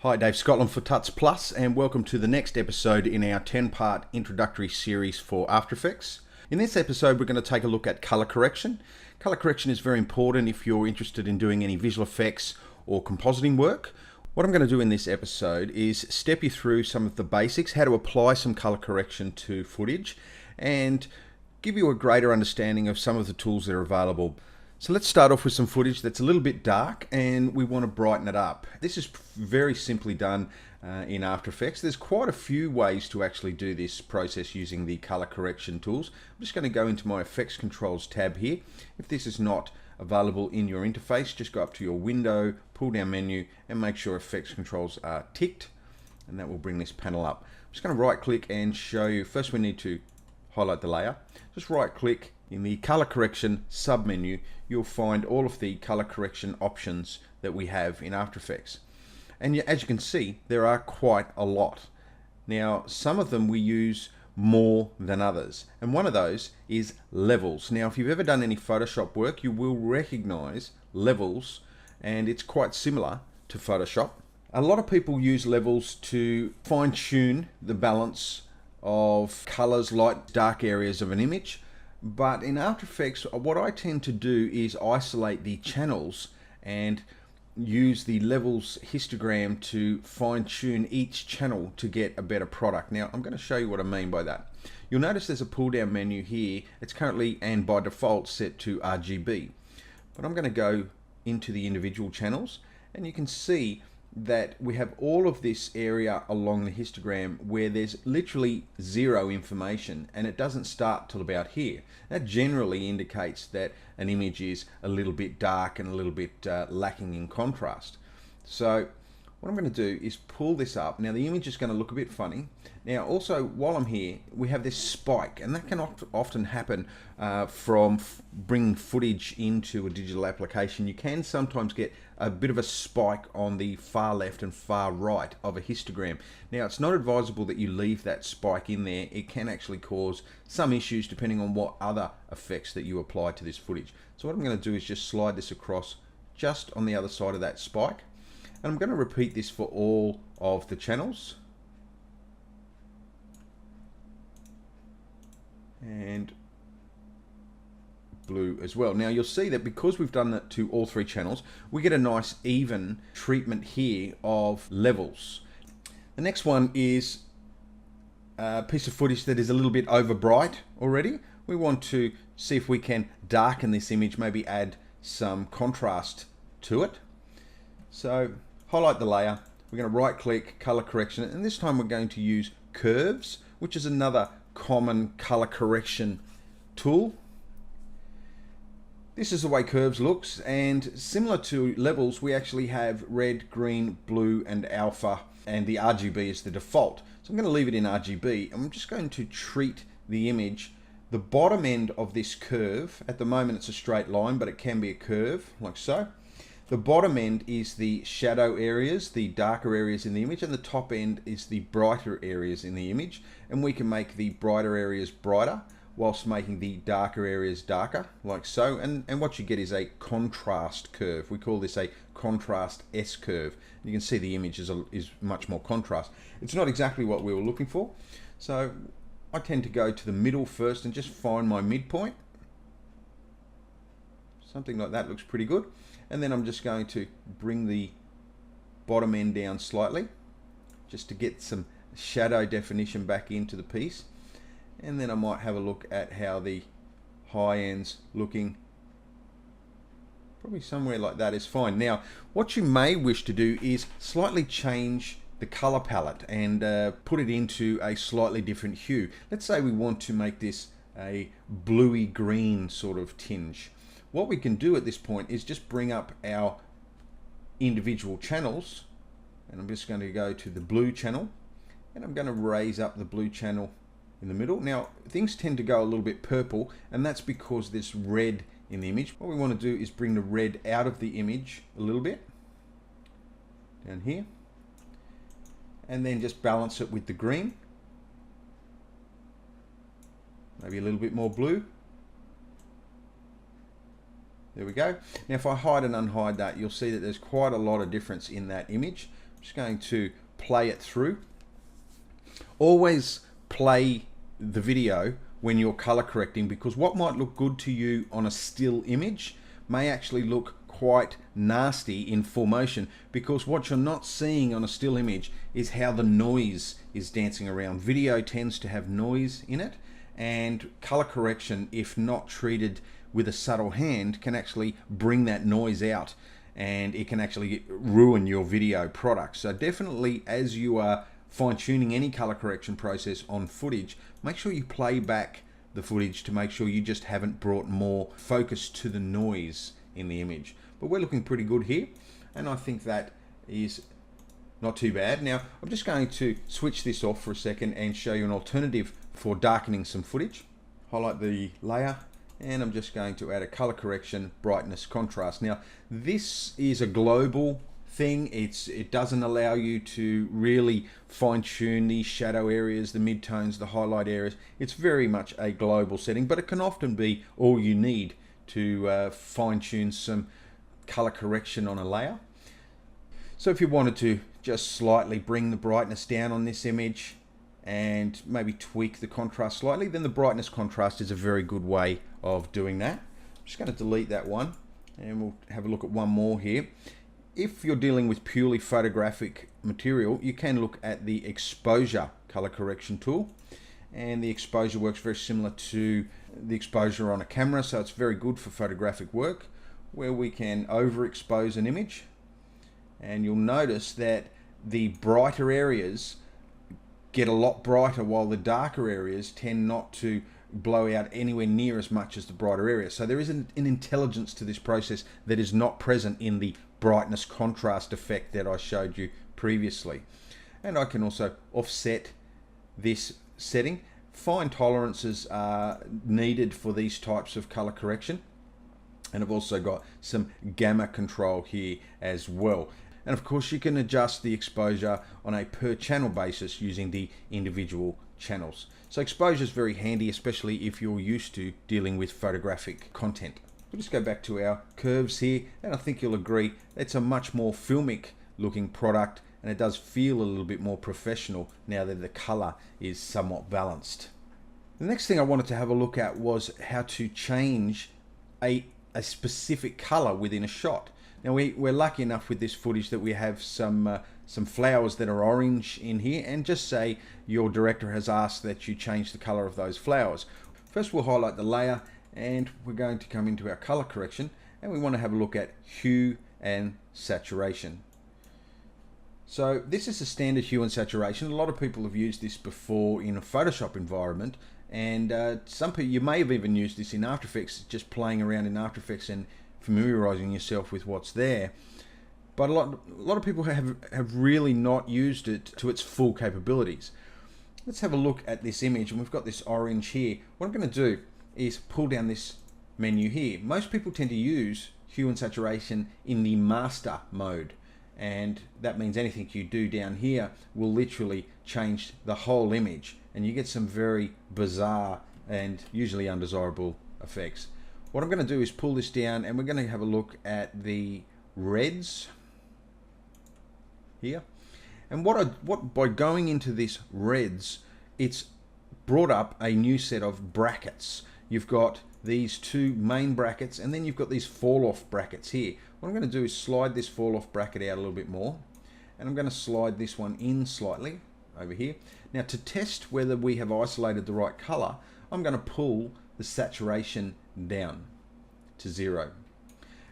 Hi, Dave Scotland for Tuts Plus, and welcome to the next episode in our 10-part introductory series for After Effects. In this episode, we're going to take a look at color correction. Color correction is very important if you're interested in doing any visual effects or compositing work. What I'm going to do in this episode is step you through some of the basics, how to apply some color correction to footage, and give you a greater understanding of some of the tools that are available. So let's start off with some footage that's a little bit dark and we want to brighten it up. This is very simply done in After Effects. There's quite a few ways to actually do this process using the color correction tools. I'm just going to go into my Effects Controls tab here. If this is not available in your interface, just go up to your window, pull down menu and make sure Effects Controls are ticked, and that will bring this panel up. I'm just going to right click and show you. First we need to highlight the layer. Just right click. In the color correction submenu, you'll find all of the color correction options that we have in After Effects. And as you can see, there are quite a lot. Now, some of them we use more than others. And one of those is levels. Now, if you've ever done any Photoshop work, you will recognize levels, and it's quite similar to Photoshop. A lot of people use levels to fine-tune the balance of colors, light, dark areas of an image. But in After Effects, what I tend to do is isolate the channels and use the levels histogram to fine-tune each channel to get a better product. Now, I'm going to show you what I mean by that. You'll notice there's a pull-down menu here. It's currently and by default set to RGB. But I'm going to go into the individual channels, and you can see that we have all of this area along the histogram where there's literally zero information, and it doesn't start till about here. That generally indicates that an image is a little bit dark and a little bit lacking in contrast. So what I'm going to do is pull this up. Now the image is going to look a bit funny. Now also, while I'm here, we have this spike, and that can often happen from bringing footage into a digital application. You can sometimes get a bit of a spike on the far left and far right of a histogram. Now, it's not advisable that you leave that spike in there. It can actually cause some issues depending on what other effects that you apply to this footage. So what I'm going to do is just slide this across just on the other side of that spike. And I'm going to repeat this for all of the channels. And blue as well. Now you'll see that because we've done that to all three channels, we get a nice even treatment here of levels. The next one is a piece of footage that is a little bit over bright already. We want to see if we can darken this image, maybe add some contrast to it. So highlight the layer, we're going to right click, color correction, and this time we're going to use curves, which is another common color correction tool. This is the way curves looks, and similar to levels, we actually have red, green, blue, and alpha, and the RGB is the default. So I'm going to leave it in RGB. I'm just going to treat the image. The bottom end of this curve, at the moment it's a straight line, but it can be a curve, like so. The bottom end is the shadow areas, the darker areas in the image, and the top end is the brighter areas in the image. And we can make the brighter areas brighter, whilst making the darker areas darker, like so. And what you get is a contrast curve. We call this a contrast S curve. You can see the image is much more contrast. It's not exactly what we were looking for. So I tend to go to the middle first and just find my midpoint. Something like that looks pretty good. And then I'm just going to bring the bottom end down slightly, just to get some shadow definition back into the piece. And then I might have a look at how the high end's looking. Probably somewhere like that is fine. Now, what you may wish to do is slightly change the color palette and put it into a slightly different hue. Let's say we want to make this a bluey green sort of tinge. What we can do at this point is just bring up our individual channels, and I'm just going to go to the blue channel, and I'm going to raise up the blue channel in the middle. Now things tend to go a little bit purple, and that's because there's red in the image. What we want to do is bring the red out of the image a little bit down here, and then just balance it with the green, maybe a little bit more blue. There we go. Now if I hide and unhide that, you'll see that there's quite a lot of difference in that image. just going to play it through. Always play the video when you're color correcting, because what might look good to you on a still image may actually look quite nasty in full motion, because what you're not seeing on a still image is how the noise is dancing around. Video tends to have noise in it, and color correction, if not treated with a subtle hand, can actually bring that noise out, and it can actually ruin your video product. So definitely, as you are fine-tuning any color correction process on footage, make sure you play back the footage to make sure you just haven't brought more focus to the noise in the image. But we're looking pretty good here, and I think that is not too bad. Now I'm just going to switch this off for a second and show you an alternative for darkening some footage. Highlight the layer, and I'm just going to add a color correction, brightness, contrast. Now this is a global thing. It doesn't allow you to really fine-tune the shadow areas, the midtones, the highlight areas. It's very much a global setting, but it can often be all you need to fine-tune some color correction on a layer. So if you wanted to just slightly bring the brightness down on this image and maybe tweak the contrast slightly, then the brightness contrast is a very good way of doing that. I'm just going to delete that one, and we'll have a look at one more here. If you're dealing with purely photographic material, you can look at the exposure color correction tool, and the exposure works very similar to the exposure on a camera, so it's very good for photographic work, where we can overexpose an image, and you'll notice that the brighter areas get a lot brighter, while the darker areas tend not to blow out anywhere near as much as the brighter areas. So there is an intelligence to this process that is not present in the brightness contrast effect that I showed you previously. And I can also offset this setting. Fine tolerances are needed for these types of color correction, and I've also got some gamma control here as well. And of course you can adjust the exposure on a per channel basis using the individual channels. So exposure is very handy, especially if you're used to dealing with photographic content. We'll just go back to our curves here, and I think you'll agree it's a much more filmic looking product, and it does feel a little bit more professional now that the color is somewhat balanced. The next thing I wanted to have a look at was how to change a specific color within a shot. Now we're lucky enough with this footage that we have some flowers that are orange in here, and just say your director has asked that you change the color of those flowers. First we'll highlight the layer, and we're going to come into our color correction, and we want to have a look at hue and saturation. So this is a standard hue and saturation. A lot of people have used this before in a Photoshop environment, and some people, you may have even used this in After Effects, just playing around in After Effects and familiarizing yourself with what's there. But a lot of people have really not used it to its full capabilities. Let's have a look at this image, and we've got this orange here. What I'm going to do is pull down this menu here. Most people tend to use hue and saturation in the master mode, and that means anything you do down here will literally change the whole image, and you get some very bizarre and usually undesirable effects. What I'm going to do is pull this down, and we're going to have a look at the reds here. And what by going into this reds, it's brought up a new set of brackets. You've got these two main brackets, and then you've got these fall off brackets here. What I'm going to do is slide this fall off bracket out a little bit more, and I'm going to slide this one in slightly over here. Now to test whether we have isolated the right color, I'm going to pull the saturation down to 0,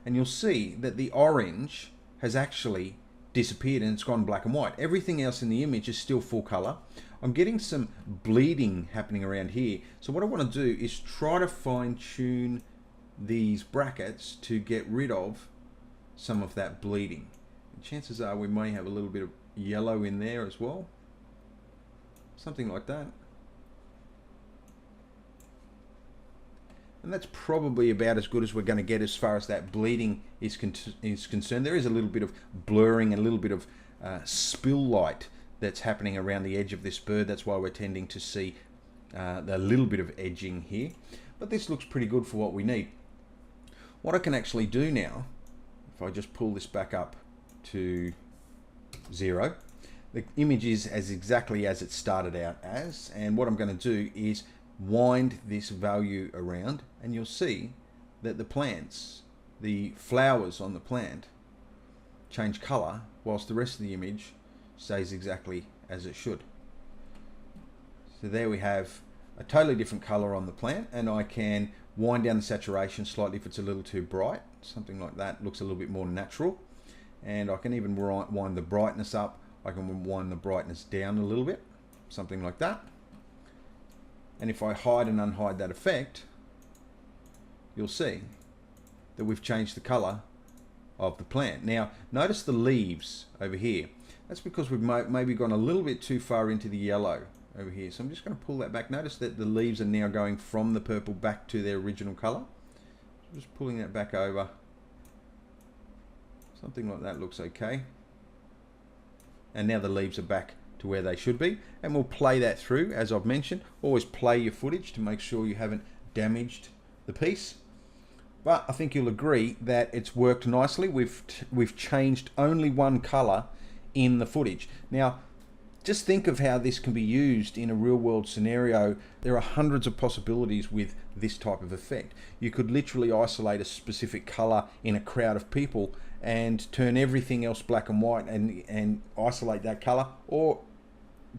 and you'll see that the orange has actually disappeared and it's gone black and white. Everything else in the image is still full color. I'm getting some bleeding happening around here, so what I want to do is try to fine tune these brackets to get rid of some of that bleeding. And chances are we may have a little bit of yellow in there as well, something like that. And that's probably about as good as we're going to get as far as that bleeding is concerned. There is a little bit of blurring and a little bit of spill light that's happening around the edge of this bird. That's why we're tending to see a little bit of edging here. But this looks pretty good for what we need. What I can actually do now, if I just pull this back up to 0. The image is as exactly as it started out as, and what I'm going to do is wind this value around, and you'll see that the plants, the flowers on the plant, change color whilst the rest of the image stays exactly as it should. So there we have a totally different color on the plant, and I can wind down the saturation slightly if it's a little too bright. Something like that looks a little bit more natural. And I can even wind the brightness up. I can wind the brightness down a little bit, something like that. And if I hide and unhide that effect, you'll see that we've changed the color of the plant. Now, notice the leaves over here. That's because we've maybe gone a little bit too far into the yellow over here. So I'm just going to pull that back. Notice that the leaves are now going from the purple back to their original color. Just pulling that back over. Something like that looks okay. And now the leaves are back to where they should be. And we'll play that through, as I've mentioned. Always play your footage to make sure you haven't damaged the piece. But I think you'll agree that it's worked nicely. We've changed only one color in the footage. Now, just think of how this can be used in a real world scenario. There are hundreds of possibilities with this type of effect. You could literally isolate a specific color in a crowd of people and turn everything else black and white and isolate that color, or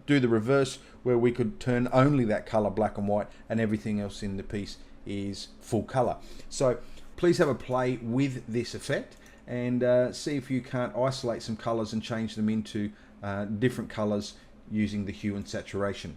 do the reverse where we could turn only that color black and white and everything else in the piece is full color. So please have a play with this effect and see if you can't isolate some colors and change them into different colors using the hue and saturation.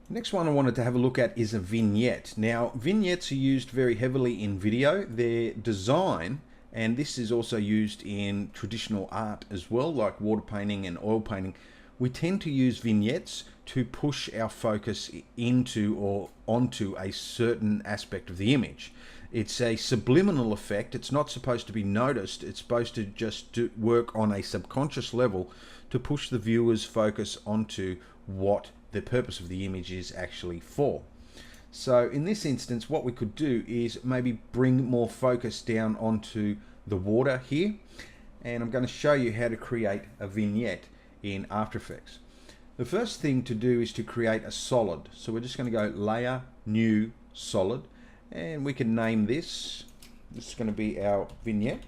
Next one I wanted to have a look at is a vignette. Now, vignettes are used very heavily in video. Their design, and this is also used in traditional art as well, like water painting and oil painting. We tend to use vignettes to push our focus into or onto a certain aspect of the image. It's a subliminal effect. It's not supposed to be noticed. It's supposed to just work on a subconscious level to push the viewer's focus onto what the purpose of the image is actually for. So in this instance, what we could do is maybe bring more focus down onto the water here. And I'm going to show you how to create a vignette in After Effects. The first thing to do is to create a solid. So we're just going to go Layer, New, Solid. And we can name this. This is going to be our vignette.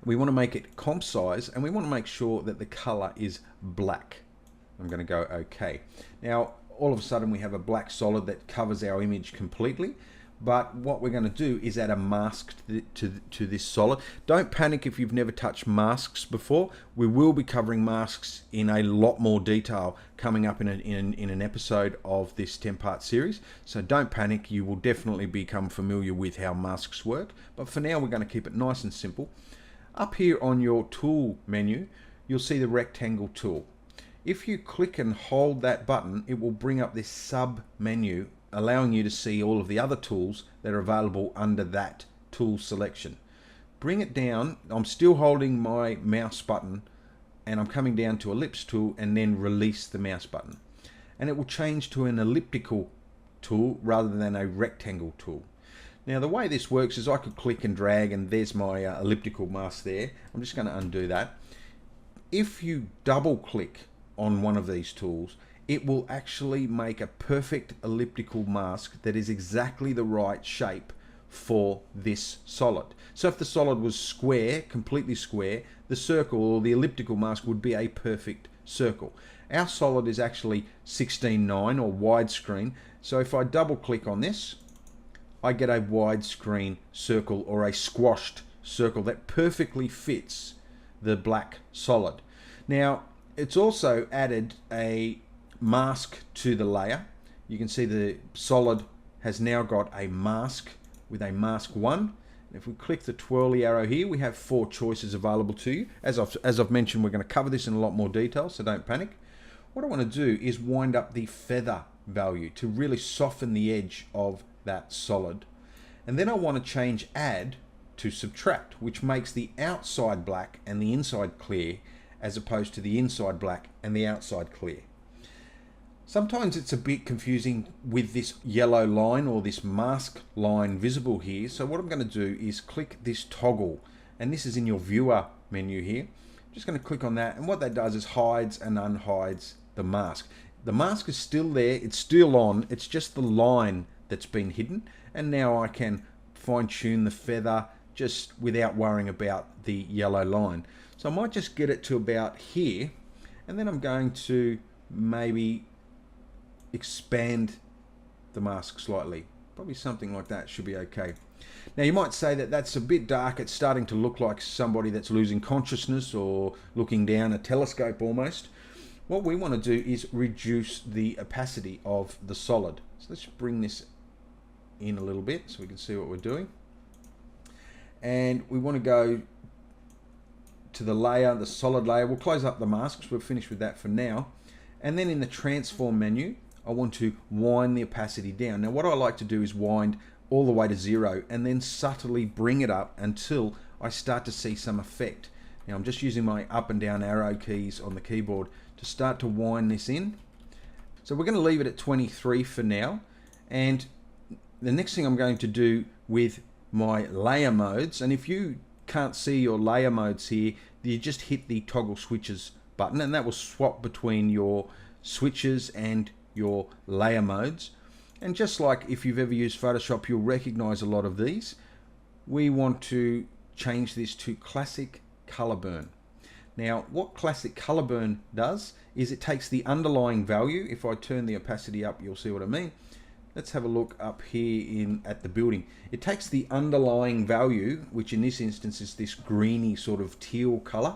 We want to make it comp size, and we want to make sure that the color is black. I'm going to go OK. Now, all of a sudden we have a black solid that covers our image completely. But what we're going to do is add a mask to this solid. Don't panic if you've never touched masks before. We will be covering masks in a lot more detail coming up in an episode of this 10-part series. So don't panic. You will definitely become familiar with how masks work. But for now, we're going to keep it nice and simple. Up here on your tool menu, you'll see the rectangle tool. If you click and hold that button, it will bring up this sub menu, allowing you to see all of the other tools that are available under that tool selection. Bring it down. I'm still holding my mouse button and I'm coming down to ellipse tool and then release the mouse button. And it will change to an elliptical tool rather than a rectangle tool. Now the way this works is I could click and drag and there's my elliptical mask there. I'm just going to undo that. If you double click on one of these tools, it will actually make a perfect elliptical mask that is exactly the right shape for this solid. So if the solid was square, completely square, the circle or the elliptical mask would be a perfect circle. Our solid is actually 16:9 or widescreen. So if I double click on this, I get a widescreen circle or a squashed circle that perfectly fits the black solid. Now, it's also added a mask to the layer. You can see the solid has now got a mask with a mask 1. If we click the twirly arrow here, we have 4 choices available to you. As I've mentioned, we're going to cover this in a lot more detail, so don't panic. What I want to do is wind up the feather value to really soften the edge of that solid. And then I want to change add to subtract, which makes the outside black and the inside clear, as opposed to the inside black and the outside clear. Sometimes it's a bit confusing with this yellow line or this mask line visible here. So what I'm going to do is click this toggle, and this is in your viewer menu here. just going to click on that, and what that does is hides and unhides the mask. The mask is still there, it's still on, it's just the line that's been hidden, and now I can fine tune the feather just without worrying about the yellow line. So I might just get it to about here, and then I'm going to maybe expand the mask slightly. Probably something like that should be okay. Now you might say that that's a bit dark, it's starting to look like somebody that's losing consciousness or looking down a telescope almost. What we want to do is reduce the opacity of the solid. So let's bring this in a little bit so we can see what we're doing. And we want to go to the layer, the solid layer. We'll close up the masks, we're finished with that for now. And then in the transform menu, I want to wind the opacity down. Now what I like to do is wind all the way to 0 and then subtly bring it up until I start to see some effect. Now I'm just using my up and down arrow keys on the keyboard to start to wind this in. So we're going to leave it at 23 for now, and the next thing I'm going to do with my layer modes, and if you can't see your layer modes here, you just hit the toggle switches button and that will swap between your switches and your layer modes. And just like if you've ever used Photoshop, you'll recognize a lot of these. We want to change this to classic color burn. Now what classic color burn does is it takes the underlying value. If I turn the opacity up, you'll see what I mean. Let's have a look up here at the building. It takes the underlying value, which in this instance is this greeny sort of teal color,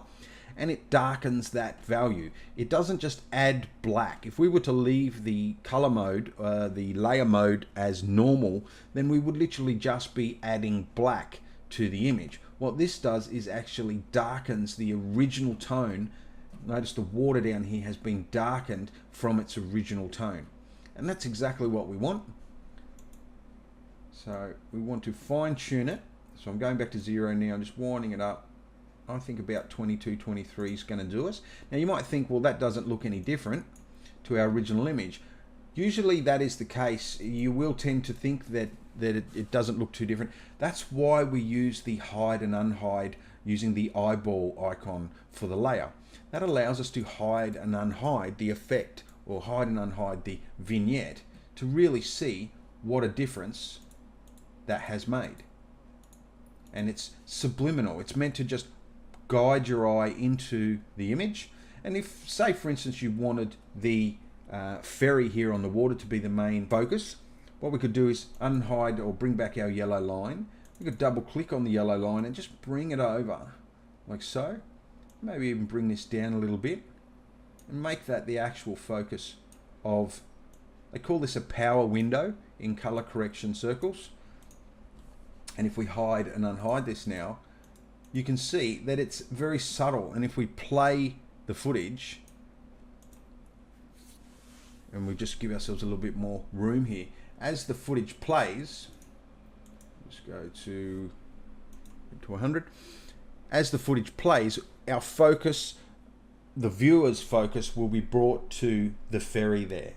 and it darkens that value. It doesn't just add black. If we were to leave the color mode, the layer mode as normal, then we would literally just be adding black to the image. What this does is actually darkens the original tone. Notice the water down here has been darkened from its original tone. And that's exactly what we want. So we want to fine tune it. So I'm going back to 0 now, I'm just winding it up. I think about 22, 23 is going to do us. Now you might think, well, that doesn't look any different to our original image. Usually that is the case. You will tend to think that it doesn't look too different. That's why we use the hide and unhide using the eyeball icon for the layer. That allows us to hide and unhide the effect, or hide and unhide the vignette, to really see what a difference that has made. And it's subliminal. It's meant to just guide your eye into the image. And if, say for instance, you wanted the ferry here on the water to be the main focus, what we could do is unhide or bring back our yellow line. We could double click on the yellow line and just bring it over like so. Maybe even bring this down a little bit and make that the actual focus of, they call this a power window in color correction circles. And if we hide and unhide this now, you can see that it's very subtle. And if we play the footage, and we just give ourselves a little bit more room here, as the footage plays, let's go to 100. As the footage plays, our focus, the viewer's focus, will be brought to the ferry there.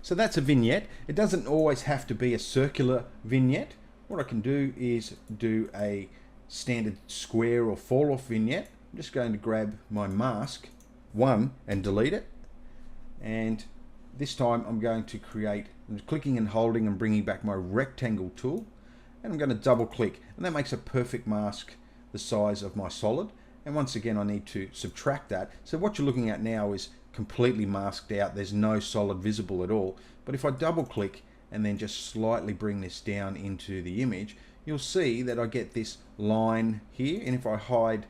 So that's a vignette. It doesn't always have to be a circular vignette. What I can do is do a standard square or fall off vignette. I'm just going to grab my mask 1 and delete it. And this time I'm going to create, I'm clicking and holding and bringing back my rectangle tool. And I'm going to double click, and that makes a perfect mask the size of my solid. And once again, I need to subtract that. So what you're looking at now is completely masked out. There's no solid visible at all. But if I double click and then just slightly bring this down into the image, you'll see that I get this line here. And if I hide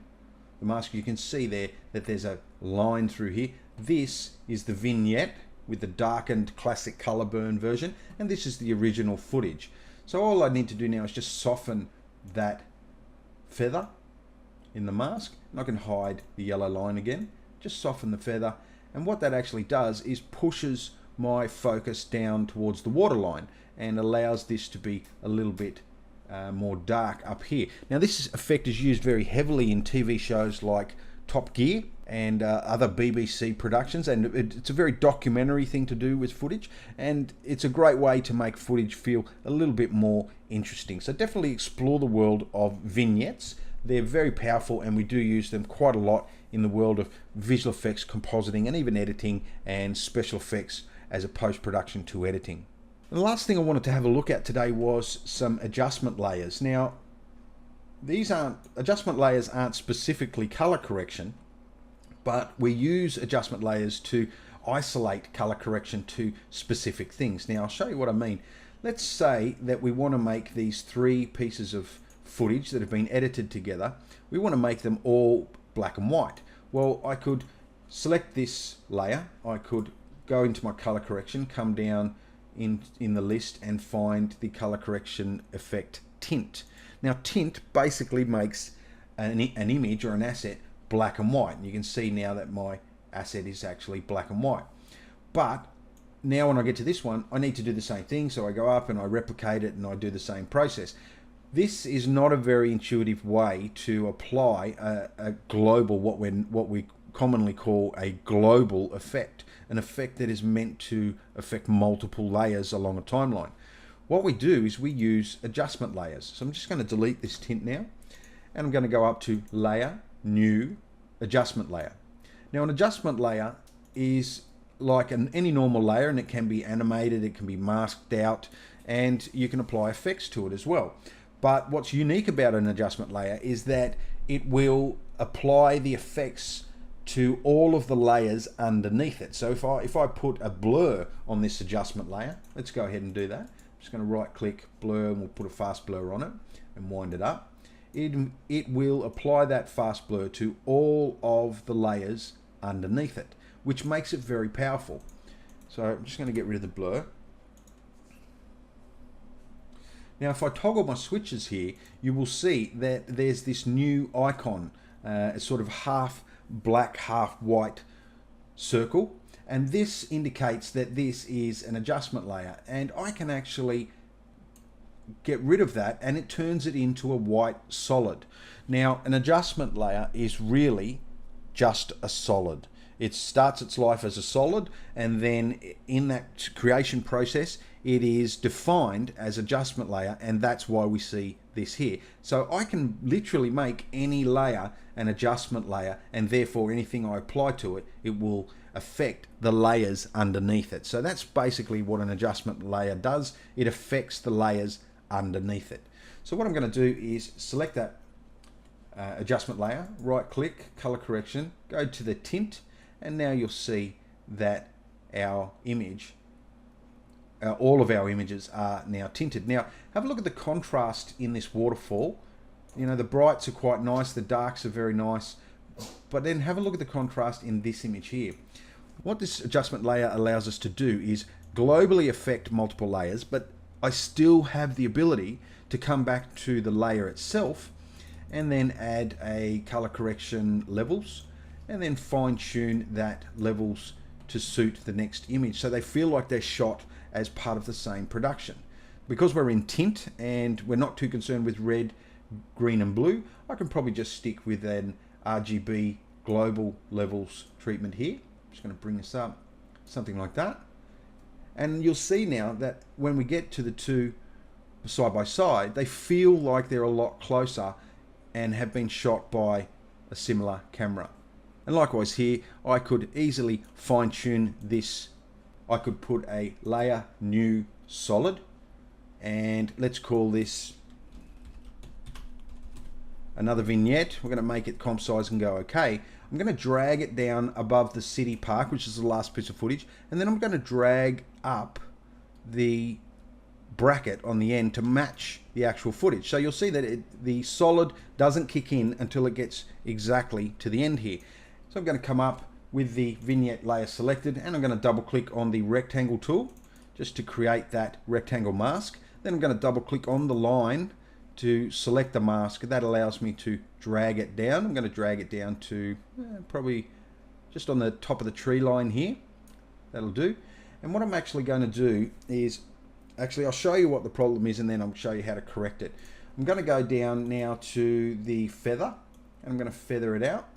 the mask, you can see there that there's a line through here. This is the vignette with the darkened classic color burn version, and this is the original footage. So all I need to do now is just soften that feather in the mask, and I can hide the yellow line again, just soften the feather, and what that actually does is pushes my focus down towards the waterline and allows this to be a little bit more dark up here. Now this effect is used very heavily in TV shows like Top Gear, and other BBC productions, and it's a very documentary thing to do with footage, and it's a great way to make footage feel a little bit more interesting. So definitely explore the world of vignettes. They're very powerful, and we do use them quite a lot in the world of visual effects, compositing, and even editing and special effects as a post-production to editing. And the last thing I wanted to have a look at today was some adjustment layers. Now, adjustment layers aren't specifically color correction, but we use adjustment layers to isolate color correction to specific things. Now I'll show you what I mean. Let's say that we want to make these 3 pieces of footage that have been edited together. We want to make them all black and white. Well, I could select this layer, I could go into my color correction, come down in the list and find the color correction effect tint. Now tint basically makes an image or an asset black and white, and you can see now that my asset is actually black and white. But now when I get to this one, I need to do the same thing, so I go up and I replicate it and I do the same process. This is not a very intuitive way to apply a global, what we commonly call a global effect, an effect that is meant to affect multiple layers along a timeline. What we do is we use adjustment layers. So I'm just going to delete this tint now, and I'm going to go up to Layer, New, Adjustment Layer. Now an adjustment layer is like any normal layer, and it can be animated, it can be masked out, and you can apply effects to it as well. But what's unique about an adjustment layer is that it will apply the effects to all of the layers underneath it. So if I put a blur on this adjustment layer, let's go ahead and do that. I'm just going to right click, blur, and we'll put a fast blur on it and wind it up. It will apply that fast blur to all of the layers underneath it, which makes it very powerful. So I'm just going to get rid of the blur. Now if I toggle my switches here, you will see that there's this new icon, a sort of half black, half white circle, and this indicates that this is an adjustment layer, and I can actually get rid of that and it turns it into a white solid. Now an adjustment layer is really just a solid. It starts its life as a solid, and then in that creation process it is defined as adjustment layer, and that's why we see this here. So I can literally make any layer an adjustment layer, and therefore anything I apply to it, it will affect the layers underneath it. So that's basically what an adjustment layer does. It affects the layers underneath it. So what I'm going to do is select that adjustment layer, right click, color correction, go to the tint, and now you'll see that our image, all of our images are now tinted. Now have a look at the contrast in this waterfall. You know, the brights are quite nice, the darks are very nice, but then have a look at the contrast in this image here. What this adjustment layer allows us to do is globally affect multiple layers, but I still have the ability to come back to the layer itself and then add a color correction levels, and then fine tune that levels to suit the next image, so they feel like they're shot as part of the same production. Because we're in tint and we're not too concerned with red, green and blue, I can probably just stick with an RGB global levels treatment here. I'm just going to bring this up, something like that. And you'll see now that when we get to the two side by side, they feel like they're a lot closer and have been shot by a similar camera. And likewise here, I could easily fine tune this. I could put a layer, new, solid, and let's call this another vignette. We're going to make it comp size and go okay. I'm going to drag it down above the city park, which is the last piece of footage, and then I'm going to drag up the bracket on the end to match the actual footage. So you'll see that the solid doesn't kick in until it gets exactly to the end here. So I'm going to come up with the vignette layer selected, and I'm going to double click on the rectangle tool just to create that rectangle mask. Then I'm going to double click on the line to select the mask. That allows me to drag it down. I'm going to drag it down to probably just on the top of the tree line here. That'll do. And what I'm actually going to do is, actually I'll show you what the problem is and then I'll show you how to correct it. I'm going to go down now to the feather and I'm going to feather it out.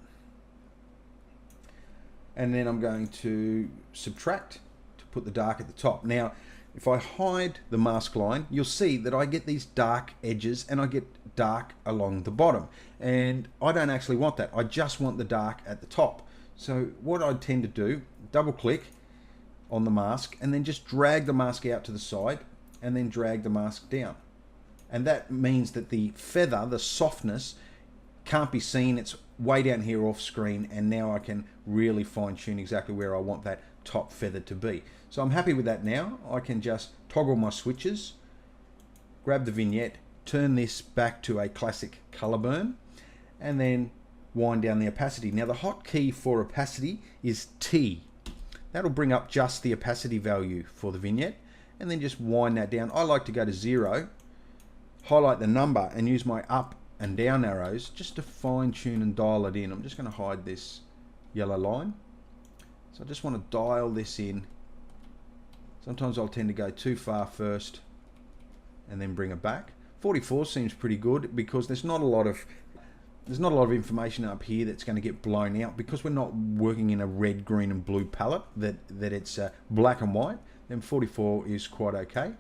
and then I'm going to subtract to put the dark at the top. Now, if I hide the mask line, you'll see that I get these dark edges and I get dark along the bottom. And I don't actually want that. I just want the dark at the top. So what I tend to do, double click on the mask and then just drag the mask out to the side and then drag the mask down. And that means that the feather, the softness, can't be seen. It's way down here off screen, and now I can really fine tune exactly where I want that top feather to be. So I'm happy with that now. I can just toggle my switches, grab the vignette, turn this back to a classic color burn, and then wind down the opacity. Now the hotkey for opacity is T. That'll bring up just the opacity value for the vignette, and then just wind that down. I like to go to 0, highlight the number, and use my up and down arrows just to fine tune and dial it in. I'm just going to hide this yellow line. So I just want to dial this in. Sometimes I'll tend to go too far first and then bring it back. 44 seems pretty good because there's not a lot of information up here that's going to get blown out, because we're not working in a red, green and blue palette that it's black and white. Then 44 is quite okay.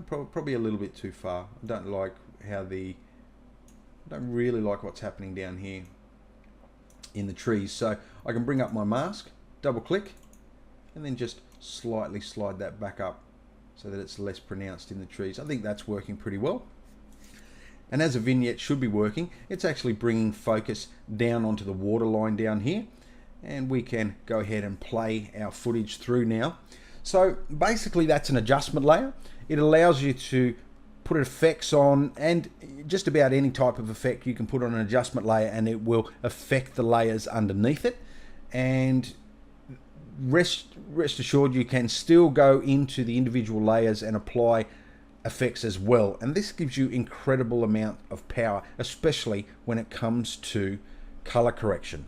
Probably a little bit too far. I don't really like what's happening down here in the trees. So I can bring up my mask, double click, and then just slightly slide that back up so that it's less pronounced in the trees. I think that's working pretty well. And as a vignette should be working, it's actually bringing focus down onto the water line down here, and we can go ahead and play our footage through now. So basically that's an adjustment layer. It allows you to put effects on, and just about any type of effect you can put on an adjustment layer and it will affect the layers underneath it. And rest assured, you can still go into the individual layers and apply effects as well. And this gives you incredible amount of power, especially when it comes to color correction.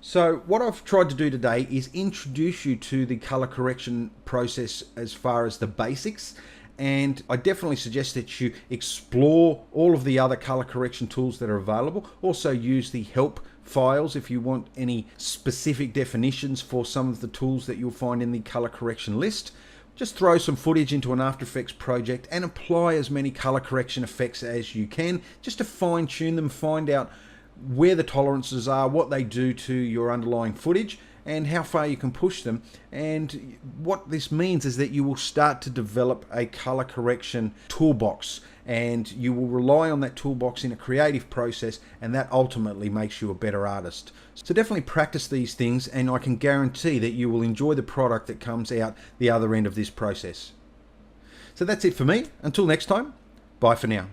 So what I've tried to do today is introduce you to the color correction process as far as the basics, and I definitely suggest that you explore all of the other color correction tools that are available. Also use the help files if you want any specific definitions for some of the tools that you'll find in the color correction list. Just throw some footage into an After Effects project and apply as many color correction effects as you can, just to fine tune them, find out where the tolerances are, what they do to your underlying footage, and how far you can push them. And what this means is that you will start to develop a color correction toolbox, and you will rely on that toolbox in a creative process, and that ultimately makes you a better artist. So definitely practice these things, and I can guarantee that you will enjoy the product that comes out the other end of this process. So that's it for me. Until next time, bye for now.